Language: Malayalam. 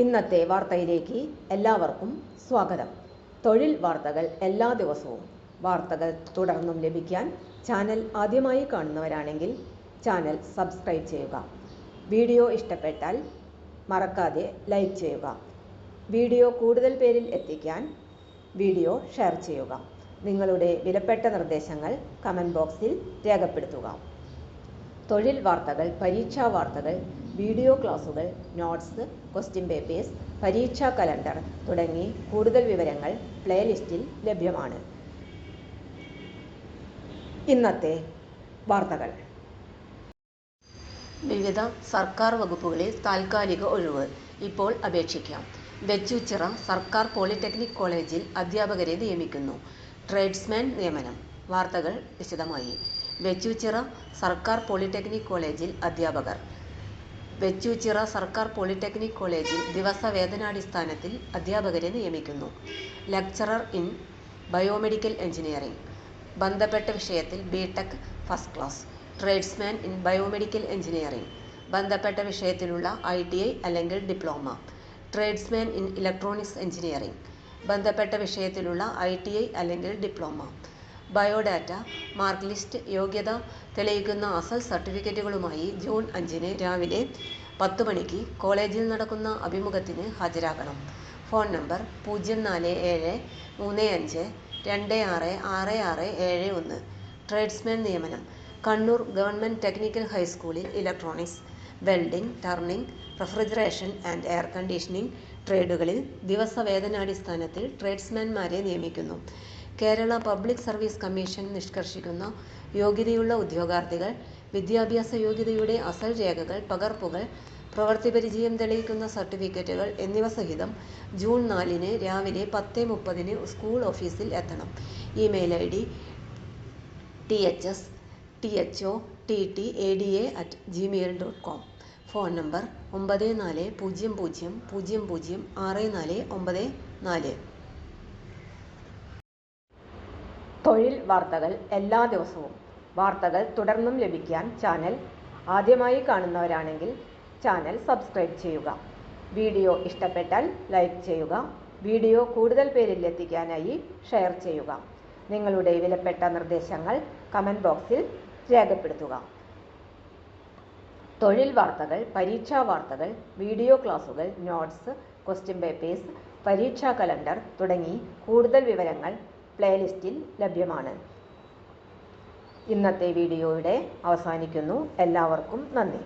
ഇന്നത്തെ വാർത്തയിലേക്ക് എല്ലാവർക്കും സ്വാഗതം. തൊഴിൽ വാർത്തകൾ എല്ലാ ദിവസവും വാർത്തകൾ തുടർന്നും ലഭിക്കാൻ ചാനൽ ആദ്യമായി കാണുന്നവരാണെങ്കിൽ ചാനൽ സബ്സ്ക്രൈബ് ചെയ്യുക. വീഡിയോ ഇഷ്ടപ്പെട്ടാൽ മറക്കാതെ ലൈക്ക് ചെയ്യുക. വീഡിയോ കൂടുതൽ പേരിൽ എത്തിക്കാൻ വീഡിയോ ഷെയർ ചെയ്യുക. നിങ്ങളുടെ വിലപ്പെട്ട നിർദ്ദേശങ്ങൾ കമൻറ്റ് ബോക്സിൽ രേഖപ്പെടുത്തുക. തൊഴിൽ വാർത്തകൾ, പരീക്ഷാ വാർത്തകൾ, വീഡിയോ ക്ലാസുകൾ, നോട്ട്സ്, ക്വസ്റ്റ്യൻ പേപ്പേഴ്സ്, പരീക്ഷാ കലണ്ടർ തുടങ്ങി കൂടുതൽ വിവരങ്ങൾ പ്ലേലിസ്റ്റിൽ ലഭ്യമാണ്. ഇന്നത്തെ വാർത്തകൾ. വിവിധ സർക്കാർ വകുപ്പുകളിൽ താൽക്കാലിക ഒഴിവ്. ഇപ്പോൾ അപേക്ഷിക്കാം. വെച്ചൂച്ചിറ സർക്കാർ പോളിടെക്നിക് കോളേജിൽ അധ്യാപകരെ നിയമിക്കുന്നു. ട്രേഡ്സ്മാൻ നിയമനം. വാർത്തകൾ വിശദമായി. വെച്ചൂച്ചിറ സർക്കാർ പോളിടെക്നിക് കോളേജിൽ അധ്യാപകർ. വെച്ചൂച്ചിറ സർക്കാർ പോളിടെക്നിക് കോളേജിൽ ദിവസവേതനാടിസ്ഥാനത്തിൽ അധ്യാപകരെ നിയമിക്കുന്നു. Lecturer in biomedical engineering. ബന്ധപ്പെട്ട വിഷയത്തിൽ BTech first class. Tradesman in biomedical engineering. ബന്ധപ്പെട്ട വിഷയത്തിലുള്ള ITI അല്ലെങ്കിൽ diploma. Tradesman in electronics engineering. ബന്ധപ്പെട്ട വിഷയത്തിലുള്ള ITI അല്ലെങ്കിൽ ഡിപ്ലോമ. ബയോഡാറ്റ, മാർക്ക് ലിസ്റ്റ്, യോഗ്യത തെളിയിക്കുന്ന അസൽ സർട്ടിഫിക്കറ്റുകളുമായി ജൂൺ 5 രാവിലെ 10 മണിക്ക് കോളേജിൽ നടക്കുന്ന അഭിമുഖത്തിന് ഹാജരാകണം. Phone number 047352666671. ട്രേഡ്സ്മാൻ നിയമനം. കണ്ണൂർ ഗവൺമെൻറ് ടെക്നിക്കൽ ഹൈസ്കൂളിൽ electronics, welding, turning, refrigeration and air conditioning ട്രേഡുകളിൽ ദിവസവേതനാടിസ്ഥാനത്തിൽ ട്രേഡ്സ്മാൻമാരെ നിയമിക്കുന്നു. കേരള പബ്ലിക് സർവീസ് കമ്മീഷൻ നിഷ്കർഷിക്കുന്ന യോഗ്യതയുള്ള ഉദ്യോഗാർത്ഥികൾ വിദ്യാഭ്യാസ യോഗ്യതയുടെ അസൽ രേഖകൾ, പകർപ്പുകൾ, പ്രവൃത്തിപരിചയം തെളിയിക്കുന്ന സർട്ടിഫിക്കറ്റുകൾ എന്നിവ സഹിതം ജൂൺ 4 രാവിലെ 10:30 സ്കൂൾ ഓഫീസിൽ എത്തണം. Email ID thsthotta@gmail.com. Phone number 9400006494. തൊഴിൽ വാർത്തകൾ എല്ലാ ദിവസവും വാർത്തകൾ തുടർന്നും ലഭിക്കാൻ ചാനൽ ആദ്യമായി കാണുന്നവരാണെങ്കിൽ ചാനൽ സബ്സ്ക്രൈബ് ചെയ്യുക. വീഡിയോ ഇഷ്ടപ്പെട്ടാൽ ലൈക്ക് ചെയ്യുക. വീഡിയോ കൂടുതൽ പേരിൽ എത്തിക്കാനായി ഷെയർ ചെയ്യുക. നിങ്ങളുടെ വിലപ്പെട്ട നിർദ്ദേശങ്ങൾ കമൻറ്റ് ബോക്സിൽ രേഖപ്പെടുത്തുക. തൊഴിൽ വാർത്തകൾ, പരീക്ഷാ വാർത്തകൾ, വീഡിയോ ക്ലാസുകൾ, നോട്ട്സ്, ക്വസ്റ്റ്യൻ പേപ്പേഴ്സ്, പരീക്ഷാ കലണ്ടർ തുടങ്ങി കൂടുതൽ വിവരങ്ങൾ പ്ലേലിസ്റ്റിൽ ലഭ്യമാണ്. ഇന്നത്തെ വീഡിയോയുടെ അവസാനിക്കുന്നു. എല്ലാവർക്കും നന്ദി.